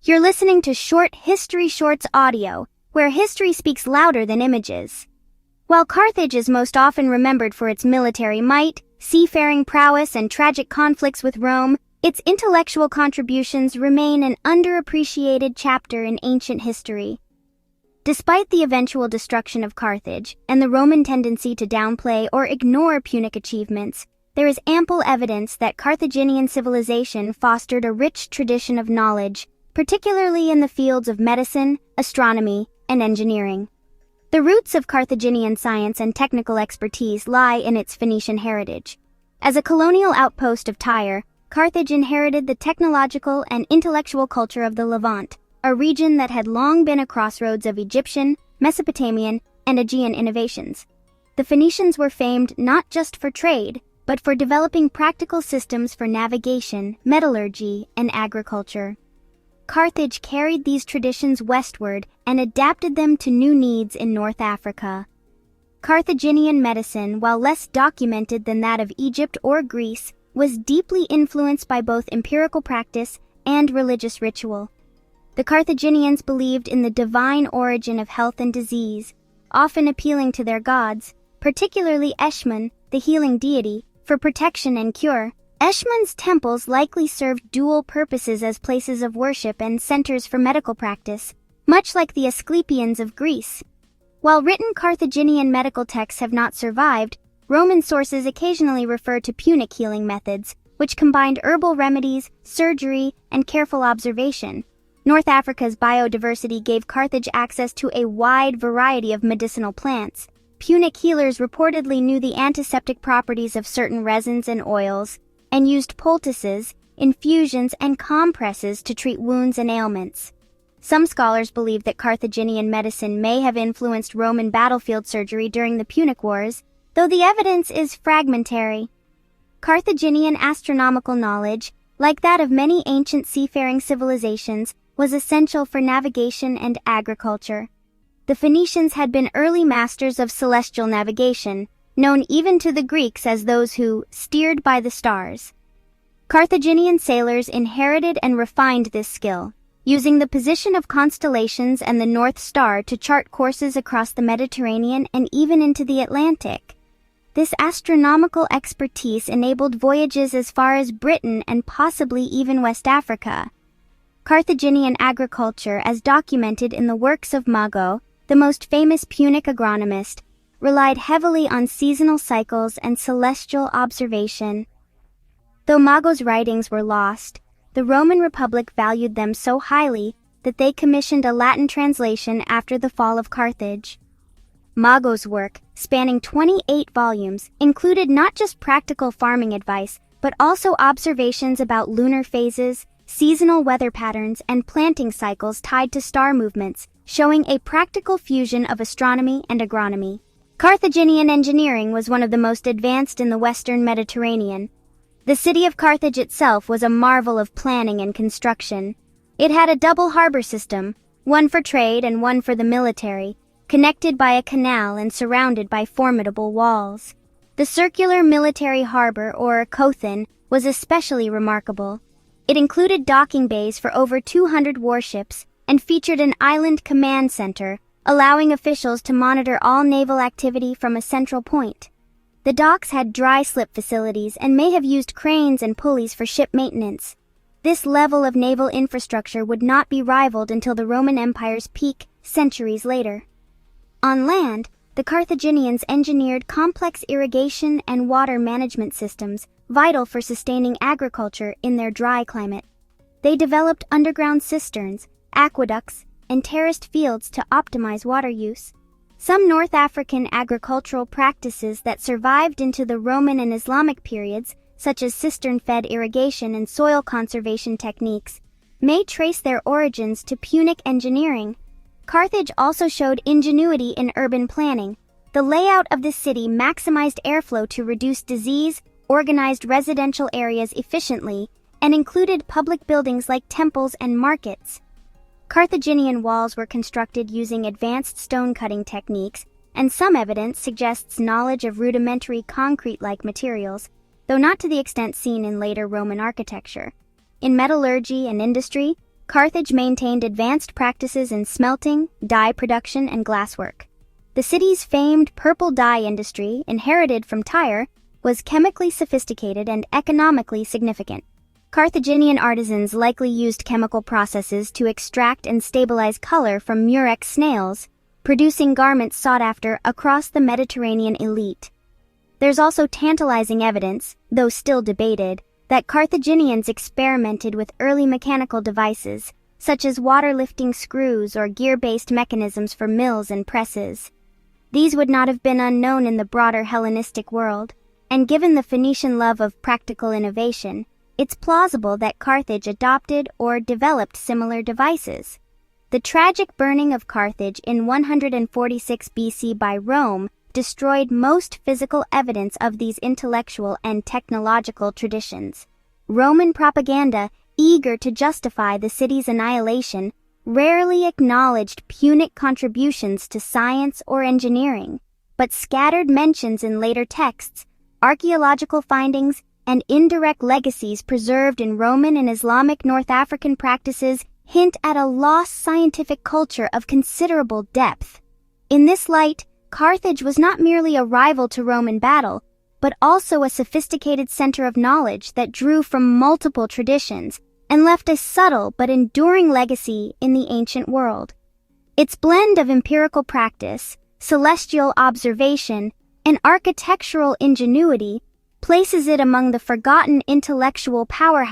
You're listening to Short History Shorts audio, where history speaks louder than images. While Carthage is most often remembered for its military might, seafaring prowess, and tragic conflicts with Rome, its intellectual contributions remain an underappreciated chapter in ancient history. Despite the eventual destruction of Carthage and the Roman tendency to downplay or ignore Punic achievements, there is ample evidence that Carthaginian civilization fostered a rich tradition of knowledge, particularly in the fields of medicine, astronomy, and engineering. The roots of Carthaginian science and technical expertise lie in its Phoenician heritage. As a colonial outpost of Tyre, Carthage inherited the technological and intellectual culture of the Levant, a region that had long been a crossroads of Egyptian, Mesopotamian, and Aegean innovations. The Phoenicians were famed not just for trade, but for developing practical systems for navigation, metallurgy, and agriculture. Carthage carried these traditions westward and adapted them to new needs in North Africa. Carthaginian medicine, while less documented than that of Egypt or Greece, was deeply influenced by both empirical practice and religious ritual. The Carthaginians believed in the divine origin of health and disease, often appealing to their gods, particularly Eshmun, the healing deity, for protection and cure. Eshmun's temples likely served dual purposes as places of worship and centers for medical practice, much like the Asclepians of Greece. While written Carthaginian medical texts have not survived, Roman sources occasionally refer to Punic healing methods, which combined herbal remedies, surgery, and careful observation. North Africa's biodiversity gave Carthage access to a wide variety of medicinal plants. Punic healers reportedly knew the antiseptic properties of certain resins and oils, and used poultices, infusions, and compresses to treat wounds and ailments. Some scholars believe that Carthaginian medicine may have influenced Roman battlefield surgery during the Punic Wars, though the evidence is fragmentary. Carthaginian astronomical knowledge, like that of many ancient seafaring civilizations, was essential for navigation and agriculture. The Phoenicians had been early masters of celestial navigation, known even to the Greeks as those who steered by the stars. Carthaginian sailors inherited and refined this skill, using the position of constellations and the North Star to chart courses across the Mediterranean and even into the Atlantic. This astronomical expertise enabled voyages as far as Britain and possibly even West Africa. Carthaginian agriculture, as documented in the works of Mago, the most famous Punic agronomist, relied heavily on seasonal cycles and celestial observation. Though Mago's writings were lost, the Roman Republic valued them so highly that they commissioned a Latin translation after the fall of Carthage. Mago's work, spanning 28 volumes, included not just practical farming advice, but also observations about lunar phases, seasonal weather patterns, and planting cycles tied to star movements, showing a practical fusion of astronomy and agronomy. Carthaginian engineering was one of the most advanced in the Western Mediterranean. The city of Carthage itself was a marvel of planning and construction. It had a double harbor system, one for trade and one for the military, connected by a canal and surrounded by formidable walls. The circular military harbor, or Kothin, was especially remarkable. It included docking bays for over 200 warships and featured an island command center, allowing officials to monitor all naval activity from a central point. The docks had dry slip facilities and may have used cranes and pulleys for ship maintenance. This level of naval infrastructure would not be rivaled until the Roman Empire's peak centuries later. On land, the Carthaginians engineered complex irrigation and water management systems, vital for sustaining agriculture in their dry climate. They developed underground cisterns, aqueducts, and terraced fields to optimize water use. Some North African agricultural practices that survived into the Roman and Islamic periods, such as cistern-fed irrigation and soil conservation techniques, may trace their origins to Punic engineering. Carthage also showed ingenuity in urban planning. The layout of the city maximized airflow to reduce disease, organized residential areas efficiently, and included public buildings like temples and markets. Carthaginian walls were constructed using advanced stone-cutting techniques, and some evidence suggests knowledge of rudimentary concrete-like materials, though not to the extent seen in later Roman architecture. In metallurgy and industry, Carthage maintained advanced practices in smelting, dye production, and glasswork. The city's famed purple dye industry, inherited from Tyre, was chemically sophisticated and economically significant. Carthaginian artisans likely used chemical processes to extract and stabilize color from murex snails, producing garments sought after across the Mediterranean elite. There's also tantalizing evidence, though still debated, that Carthaginians experimented with early mechanical devices, such as water-lifting screws or gear-based mechanisms for mills and presses. These would not have been unknown in the broader Hellenistic world, and given the Phoenician love of practical innovation, it's plausible that Carthage adopted or developed similar devices. The tragic burning of Carthage in 146 BC by Rome destroyed most physical evidence of these intellectual and technological traditions. Roman propaganda, eager to justify the city's annihilation, rarely acknowledged Punic contributions to science or engineering, but scattered mentions in later texts, archaeological findings, and indirect legacies preserved in Roman and Islamic North African practices hint at a lost scientific culture of considerable depth. In this light, Carthage was not merely a rival to Rome in battle, but also a sophisticated center of knowledge that drew from multiple traditions and left a subtle but enduring legacy in the ancient world. Its blend of empirical practice, celestial observation, and architectural ingenuity places it among the forgotten intellectual powerhouses